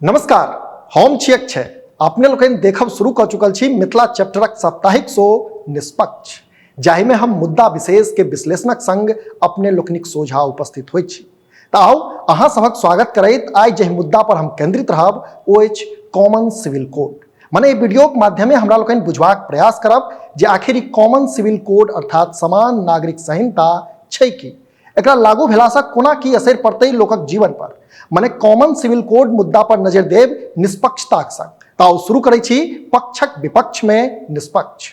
नमस्कार, हम छी अक्षय। अपने लोकनि देखब शुरू क चुकल छी मिथिला चैप्टरक साप्ताहिक शो निष्पक्ष, जाहि में हम मुद्दा विशेष के विश्लेषणक संग अपने लोकनिक सोझा उपस्थित होइत छी। तऽ आउ अहाँ सभक स्वागत करैत आइ जाहि मुद्दा पर हम केंद्रित रहब ओ अछि कॉमन सिविल कोड। मने वीडियो के माध्यमे हमरा लोकनि बुझबाक प्रयास करब जे आखिर कॉमन सिविल कोड अर्थात समान नागरिक संहिता छै की, एकरा लागू भेलासँ कोना की असर पड़तै लोकक जीवन पर। मने कॉमन सिविल कोड मुद्दा पर नजर देब निष्पक्षताक संग। ताउ शुरू करै छी पक्षक विपक्ष में निष्पक्ष।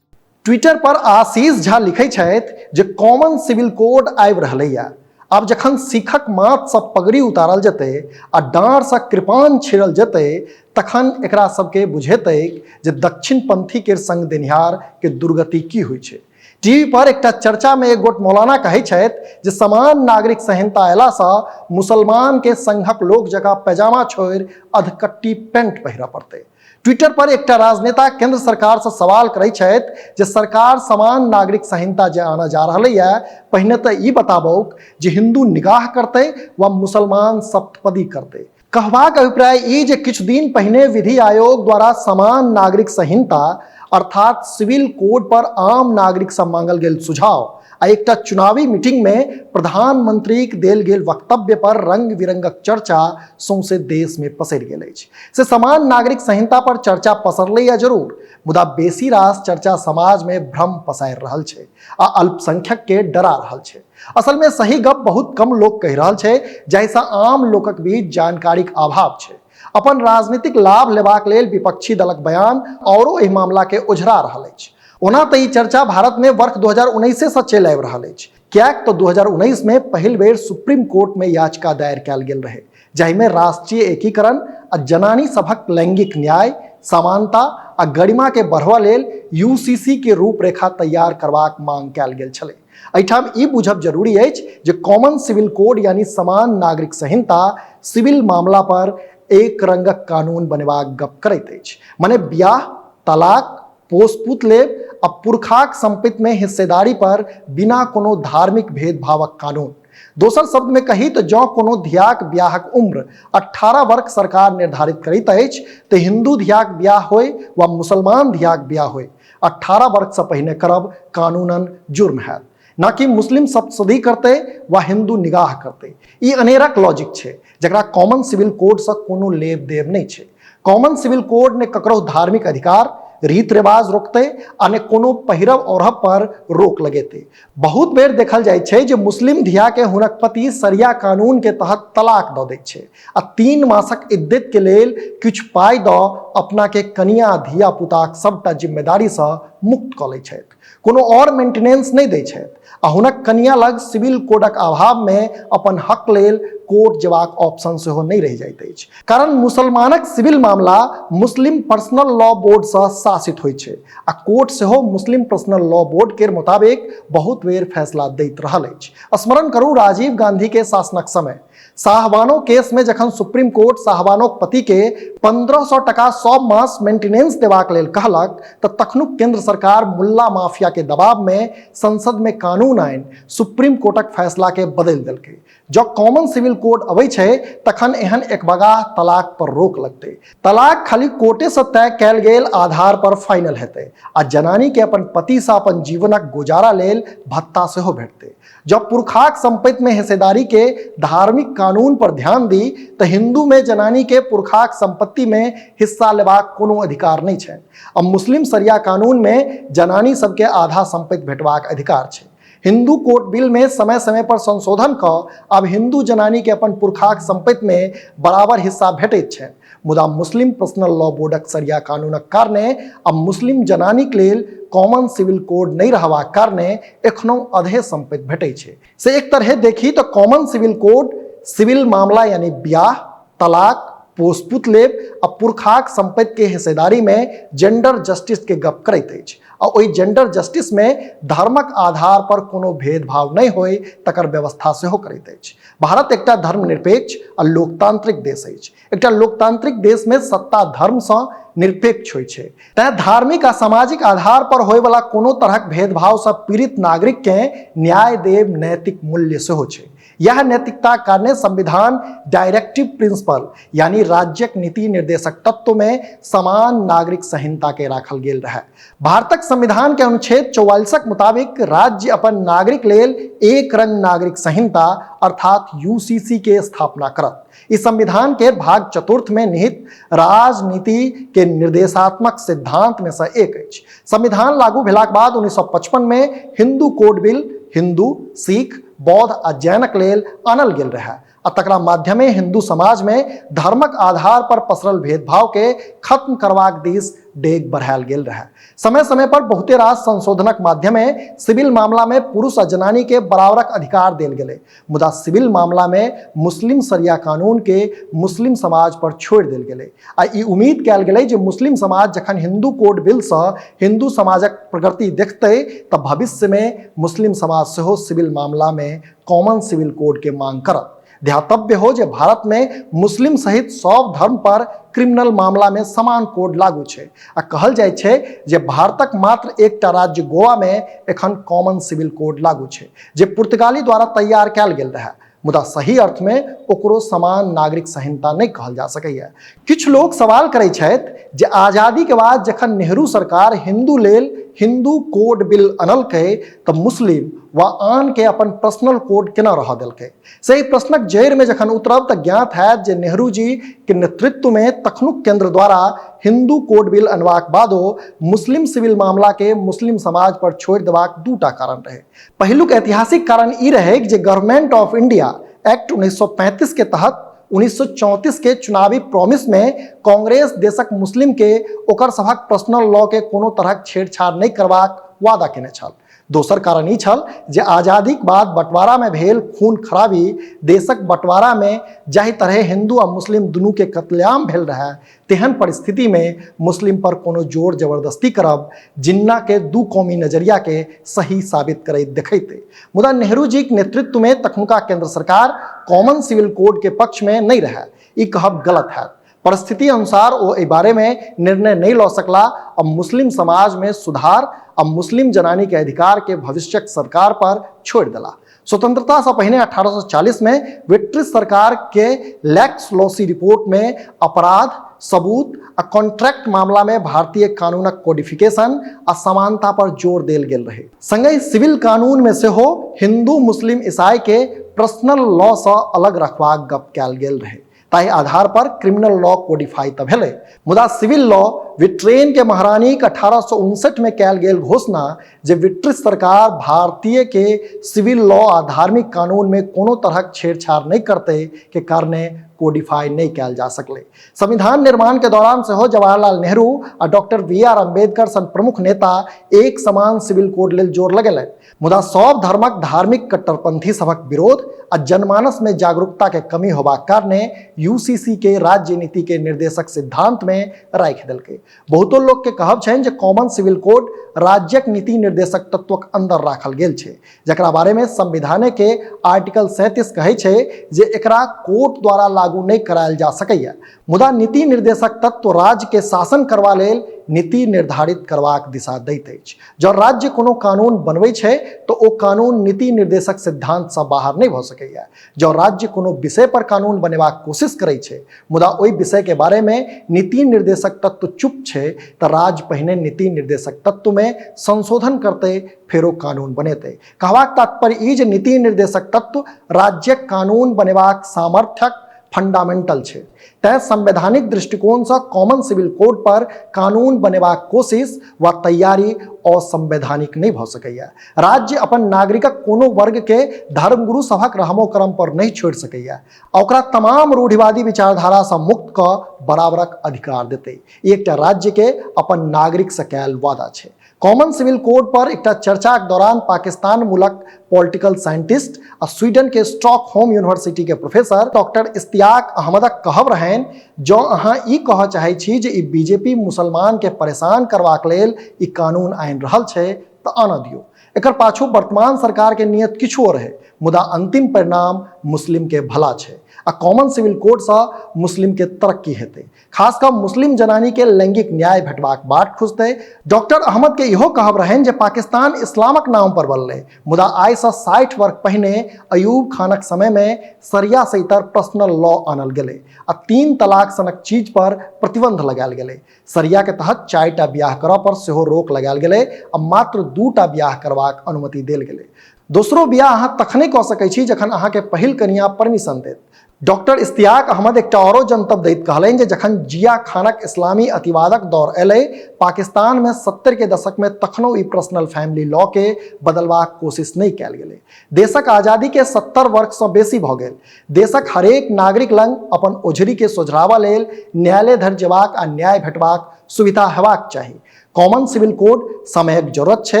ट्विटर पर आशीष झा लिखै छथि जे कॉमन सिविल कोड आबि रहलैया। आब जखन सिखक माथ सँ पगड़ी उतारल जेतै आ डाँर सँ कृपान छिड़ल जेतै तखन एकरा सबके बुझेतै जे दक्षिणपंथी के संग देनिहार के दुर्गति की होइ छै। टीवी पर एकटा चर्चा में एक गोट मौलाना कहै छथि जे समान नागरिक संहिता अयला सँ मुसलमान के संघक लोक जकाँ पैजामा छोड़ि अधकट्टी पेंट पहिरऽ पड़तै। ट्विटर पर एकटा राजनेता केंद्र सरकार से सवाल करैत छथि जे सरकार समान नागरिक संहिता जे आने जा रहलैया पहिने तऽ ई बताबौक जे हिंदू निकाह करतै वा मुसलमान सप्तपदी करतै। कहबाक अभिप्राय ई जे किछु दिन पहिने विधि आयोग द्वारा समान नागरिक संहिता अर्थात सिविल कोड पर आम नागरिक से मांगल गेल सुझाव आ एकटा चुनावी मीटिंग में प्रधानमंत्रीक देल गेल वक्तव्य पर रंग बिरंगक चर्चा सौंसे देश में पसरि गेल अछि। से समान नागरिक संहिता पर चर्चा पसरलैया जरूर, मुदा बेसी रास चर्चा समाज में भ्रम पसारि रहल छै आ अल्पसंख्यक के डरा रहल छै। असल में सही गप बहुत कम लोग कहि रहल छै, जाहिसँ आम लोकक बीच जानकारीक अभाव छै। अपन राजनीतिक लाभ लेबाक लेल विपक्षी दलक बयान औरो एहि मामला के ओझरा रहल अछि। ओना तऽ ई चर्चा भारत में वर्ष 2019 से चलि आबि रहल अछि, कियाक तऽ 2019 में पहिल बेर सुप्रीम कोर्ट में याचिका दायर कयल गेल रहे, जाहि में राष्ट्रीय एकीकरण आ जनानी सभक लैंगिक न्याय, समानता आ गरिमा के बढ़बा लेल यूसीसी के रूपरेखा तैयार करबाक मांग कयल गेल छलै। एहिठाम ई बुझब जरूरी अछि जे कॉमन सिविल कोड यानी समान नागरिक संहिता सिविल मामला पर एक रंगक कानून बनेबाक गप करैत अछि। मने बियाह, तलाक, पोसपूत लेब आ पुरखाक संपत्ति में हिस्सेदारी पर बिना कोनो धार्मिक भेदभावक कानून। दोसर शब्द में कही तो जँ कोनो धियाक बियाहक उम्र 18 वर्ष सरकार निर्धारित करैत अछि तऽ हिंदू धियाक बियाह होय वा मुसलमान धियाक बियाह होय 18 वर्ष से पहिने करब कानूनन जुर्म हैत, ना कि मुस्लिम सप्तपदी करतै वा हिंदू निगाह करतै। ई अनेरक लॉजिक छै जकरा कॉमन सिविल कोड से कोनो लेब देब नहीं छै। कॉमन सिविल कोड ने ककरो धार्मिक अधिकार, रीत रिवाज रोकतै आ ने कोनो पहिरब ओढ़ब पर रोक लगेतै। बहुत बेर देखल जाइ छै जे मुस्लिम धिया के हुनक पति सरिया कानून के तहत तलाक दऽ दैत छै आ 3 मासक इद्दत के लेल किछु पाई दऽ अपना के कनिया धिया पुताक सबटा जिम्मेदारी से मुक्त कऽ लै छथि, कोनो और मेंटेनेंस नहीं दै छथि आ हुनक कनिया लग सिविल कोडक अभाव में अपन हक लेल कोर्ट जेबाक ऑप्शन सेहो नहीं रहि जाइत अछि। कारण मुसलमानक सिविल मामला मुस्लिम पर्सनल लॉ बोर्ड से शासित होइत छै आ कोर्ट सेहो मुस्लिम पर्सनल लॉ बोर्ड के मुताबिक बहुत बेर फैसला दैत रहल अछि। स्मरण करू राजीव गांधी के शासनक समय साहबानो केस में जखन सुप्रीम कोर्ट साहबानोक पति के 1500 टका सब मास मेंटेनेंस देबाक लेल कहलक तऽ तखनुक केंद्र सरकार मुल्ला माफिया के दबाव में संसद में कानून आइन सुप्रीम कोर्टक फैसला के बदलि देलकै। जब कॉमन सिविल कोड अबै छै तखन एहन एकबगाह तलाक पर रोक लगतै। तलाक खाली कोर्टे से तय कयल गेल आधार पर फाइनल हेतै आ जनानी के अपन पति से अपन जीवनक गुजारा लेल भत्ता सेहो भेटतै। जब पुरखाक संपत्ति में हिस्सेदारी के धार्मिक कानून पर ध्यान दी तऽ हिंदू में जनानी के पुरखाक संपत्ति में हिस्सा लेबाक कोनो अधिकार नहीं छै। अब मुस्लिम सरिया कानून में जनानी सबके आधा संपत्ति भेटबाक अधिकार छै। हिंदू कोर्ट बिल में समय समय पर संशोधन कऽ अब हिंदू जनानी के अपन पुरखाक संपत्ति में बराबर हिस्सा भेटैत छै, मुदा मुस्लिम पर्सनल लॉ बोर्डक सरिया कानूनक कारणे अब मुस्लिम जनानीक लेल कॉमन सिविल कोड नहीं रहबाक कारणे एखनो अधे संपत्ति भेटै छै। से एक तरह देखी तो कॉमन सिविल कोड सिविल मामला यानी ब्याह, तलाक, पोसपुत लेब आ पुरखाक संपत्ति के हिस्सेदारी में जेंडर जस्टिस के गप करैत अछि आ ओहि जेंडर जस्टिस में धर्मक आधार पर कोनो भेदभाव नहीं होय तकर व्यवस्था सेहो करैत अछि। भारत एकटा धर्मनिरपेक्ष आ लोकतांत्रिक देश अछि। एकटा लोकतांत्रिक देश में सत्ता धर्म से निरपेक्ष होइ छै, तें धार्मिक आ सामाजिक आधार पर होय वाला कोनो तरहक भेदभाव से पीड़ित नागरिक के न्याय देब नैतिक मूल्य सेहो छै। यह नैतिकता कारणे संविधान डायरेक्टिव प्रिंसिपल यानी राज्यक नीति निर्देशक तत्व में समान नागरिक संहिता के राखल गेल रहे। भारतक संविधान के अनुच्छेद 44 मुताबिक राज्य अपन नागरिक लेल एक रंग नागरिक संहिता अर्थात यूसीसी के स्थापना करत। इस संविधान के भाग 4 में निहित राजनीति के निर्देशात्मक सिद्धांत में से एक अछि। संविधान लागू भेलाक बाद 1955 में हिंदू कोड बिल हिंदू, सिख, बौद्ध आ जैनक लेल आनल गेल रहे आ तकरा माध्यमे हिंदू समाज में धर्मक आधार पर पसरल भेदभाव के खत्म करबाक दिस डेग बढ़ायल गेल रहे। समय समय पर बहुते रास संशोधनक माध्यमे सिविल मामला में पुरुष आ जनानी के बराबरक अधिकार देल गेलै, मुदा सिविल मामला में मुस्लिम शरिया कानून के मुस्लिम समाज पर छोड़ देल गेलै आ ई उम्मीद कयल गेलै जे मुस्लिम समाज जखन हिंदू कोड बिल से हिंदू समाजक प्रगति देखतै तब भविष्य में मुस्लिम समाज सेहो सिविल मामला में कॉमन सिविल कोड के मांग करत। ध्यातव्य हो जे भारत में मुस्लिम सहित सब धर्म पर क्रिमिनल मामला में समान कोड लागू छै आ कहल जाय छै जे भारतक मात्र एकटा राज्य गोवा में एखन कॉमन सिविल कोड लागू छै जे पुर्तगाली द्वारा तैयार कयल गेल रहे, मुदा सही अर्थ में ओकरो समान नागरिक संहिता नहीं कहल जा सकैया। किछु लोग सवाल करै छथि जे आजादी के बाद जखन नेहरू सरकार हिंदू लेल हिंदू कोड बिल अनलकै तब मुस्लिम व आन के अपन पर्सनल कोड केना रह देलकै। सही प्रश्नक जड़ में जखन उतरब तऽ ज्ञात हैत जे नेहरू जी के नेतृत्व में तखनुक केंद्र द्वारा हिंदू कोड बिल अनबाक बादो मुस्लिम सिविल मामला के मुस्लिम समाज पर छोड़ देबाक दूटा कारण रहे। पहिलुक ऐतिहासिक कारण ई रहे जे गवर्नमेंट ऑफ इंडिया एक्ट 1935 के तहत 1934 के चुनावी प्रॉमिस में कांग्रेस देशक मुस्लिम के ओकर सभक पर्सनल लॉ के कोनो तरहक छेड़छाड़ नहीं करबाक वादा केने छल। दोसर कारण ई छल जे आजादीक बाद बंटवारा में भेल खून खराबी देशक बंटवारा में जाहि तरह हिंदू आ मुस्लिम दुनू के कत्लेआम भेल रहे, तेहन परिस्थिति में मुस्लिम पर कोनो जोर जबरदस्ती करब जिन्ना के दू कौमी नजरिया के सही साबित करैत देखैते। मुदा नेहरू जी के नेतृत्व में तखनुका केंद्र सरकार कॉमन सिविल कोड के पक्ष में नहीं रहे, ई कहब गलत है। परिस्थिति अनुसार वो ए बारे में निर्णय नहीं लऽ सकला और मुस्लिम समाज में सुधार और मुस्लिम जनानी के अधिकार के भविष्यक सरकार पर छोड़ दिला। स्वतंत्रता से पहले 1840 में ब्रिटिश सरकार के लैक्स लॉसी रिपोर्ट में अपराध सबूत आ कॉन्ट्रैक्ट मामला में भारतीय कानूनक कोडिफिकेशन आ समानता पर जोर देल गेल रहे। संगहि सिविल कानून में से हो हिंदू मुस्लिम ईसाई के पर्सनल लॉ से अलग रखबाक गप कयल गेल रहे, ताहि आधार पर क्रिमिनल लॉ कोडिफाई त भेलै। मुदा सिविल लॉ विट्रेन के महारानी के 1859 में कयल गेल घोषणा जे ब्रिटिश सरकार भारतीय के सिविल लॉ आ धार्मिक कानून में कोनो तरहक छेड़छाड़ नहीं करते के कारणे कोडिफाई नहीं कयल जा सकले। संविधान निर्माण के दौरान से हो जवाहरलाल नेहरू और डॉक्टर बी.आर. अम्बेडकर सन प्रमुख नेता एक समान सिविल कोड लेल जोर लगेलनि, मुदा सब धर्मक धार्मिक कट्टरपंथी सबक विरोध आ जनमानस में जागरूकता के कमी होबाक कारणे यूसीसी के राज्य नीति के निर्देशक सिद्धांत में राखि देलकै। बहुतो लोग के कहब छनि जे कॉमन सिविल कोड राज्यक नीति निर्देशक तत्वक अंदर राखल गेल छै, जकरा बारे में संविधान के आर्टिकल 37 कहै छै जे एकरा कोर्ट द्वारा लागू नहीं करायल जा सकैया। मुदा नीति निर्देशक तत्व राज्य के शासन करबा लेल नीति निर्धारित करबाक दिशा दैत अछि। जँ राज्य कोनो कानून बनबै छै तो ओ कानून नीति निर्देशक सिद्धांत से बाहर नहीं भऽ सकैया। जँ राज्य कोनो विषय पर कानून बनेबाक कोशिश करै छै मुदा ओहि विषय के बारे में नीति निर्देशक तत्व चुप छै तऽ राज्य पहिने नीति निर्देशक तत्व में संशोधन करतै फेरो कानून बनेतै। कहबाक तात्पर्य ई जे नीति निर्देशक तत्व राज्यक कानून बनेबाक सामर्थ्यक फंडामेंटल छै। तैं संवैधानिक दृष्टिकोण से कॉमन सिविल कोड पर कानून बनेबाक कोशिश व तैयारी असंवैधानिक नहीं भऽ सकैया। राज्य अपन नागरिकक कोनो वर्ग के धर्मगुरु सभक रहमो करम पर नहीं छोड़ सकैया, ओकरा तमाम रूढ़िवादी विचारधारा से मुक्त क बराबरक अधिकार देतै। एकटा राज्य के अपन नागरिक से कयल वादा छै। कॉमन सिविल कोड पर एक चर्चा के दौरान पाकिस्तान मूलक पॉलिटिकल साइंटिस्ट आ स्वीडन के स्टॉकहोम यूनिवर्सिटी के प्रोफेसर डॉक्टर इश्तियाक अहमदक कहब रहन, जो अहाँ ई कह चाहै छी जे ई बीजेपी मुसलमान के परेशान करबाक लेल ई कानून आनि रहल छै तऽ आनऽ दियौ। एकर पाछू वर्तमान सरकार के नियत किछु रहे, मुदा अंतिम परिणाम मुस्लिम के भला छै आ कॉमन सिविल कोड से मुस्लिम के तरक्की हेतै, खासकर मुस्लिम जनानी के लैंगिक न्याय भेटबाक बाट खुजतै। डॉक्टर अहमद के इहो कहब रहन जे पाकिस्तान इस्लामक नाम पर बनलै, मुदा आइ से 60 वर्ष पहिने अयूब खानक समय में सरिया से इतर पर्सनल लॉ आनल गेलै आ 3 तलाक सनक चीज पर प्रतिबंध लगायल गेलै। सरिया के तहत 4टा बियाह करऽ पर सेहो रोक लगायल गेलै आ मात्र 2टा बियाह करबाक अनुमति देल गेलै। दोसरो बियाह अहाँ तखने कऽ सकै छी जखन अहाँ के पहिल कनिया परमिशन देत। डॉक्टर इश्तियाक अहमद एक औरो जनतब दैत कहलनि जे जखन जिया खानक इस्लामी अतिवादक दौर एलै, पाकिस्तान में 70 के दशक में तखनो ई पर्सनल फैमिली लॉ के बदलबाक कोशिश नहीं कयल गेलै। देशक आजादी के 70 वर्ष से बेसी भऽ गेल। देशक हरेक नागरिक लंग अपन ओझरी के सोझरावा लेल न्यायालय धरि जेबाक आ न्याय भेटबाक सुविधा हेबाक चाही। कॉमन सिविल कोड समयक जरूरत छै,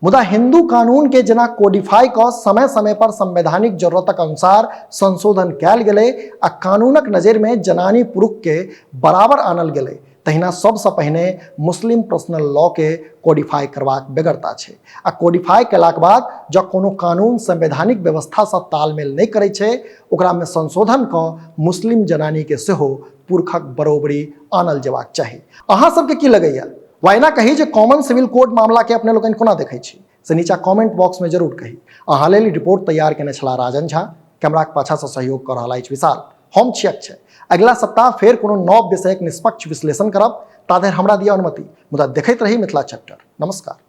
मुदा हिंदू कानून के जेना कोडिफाई क समय समय पर संवैधानिक जरूरतक अनुसार संशोधन कयल गेलै आ कानूनक नजर में जनानी पुरुष के बराबर आनल गेलै, तहिना सबसे पहिने मुस्लिम पर्सनल लॉ के कोडिफाई करबाक बेगरता छै आ कोडिफाई केलाक बाद जब कोनो कानून संवैधानिक व्यवस्था से तालमेल नहीं करै छै, ओकरा में संशोधन क मुस्लिम जनानी के सेहो पुरखक बरोबरी आनल जेबाक चाही। अहाँ सबके की लगैया? वाइना कही जे कॉमन सिविल कोड मामला के अपने लोगन कोना देखै छी से नीचा कमेंट बॉक्स में जरूर कही। अहाँ लेल रिपोर्ट तैयार केने छला राजन झा, कैमरा के पाछा से सहयोग कर रहल अछि विशाल। हम छी अक्षय। अगला सप्ताह फेर कोनो नव विषयक निष्पक्ष विश्लेषण करब, ताधरि हमरा दिया अनुमति, मुदा देखैत रही मिथिला चैप्टर। नमस्कार।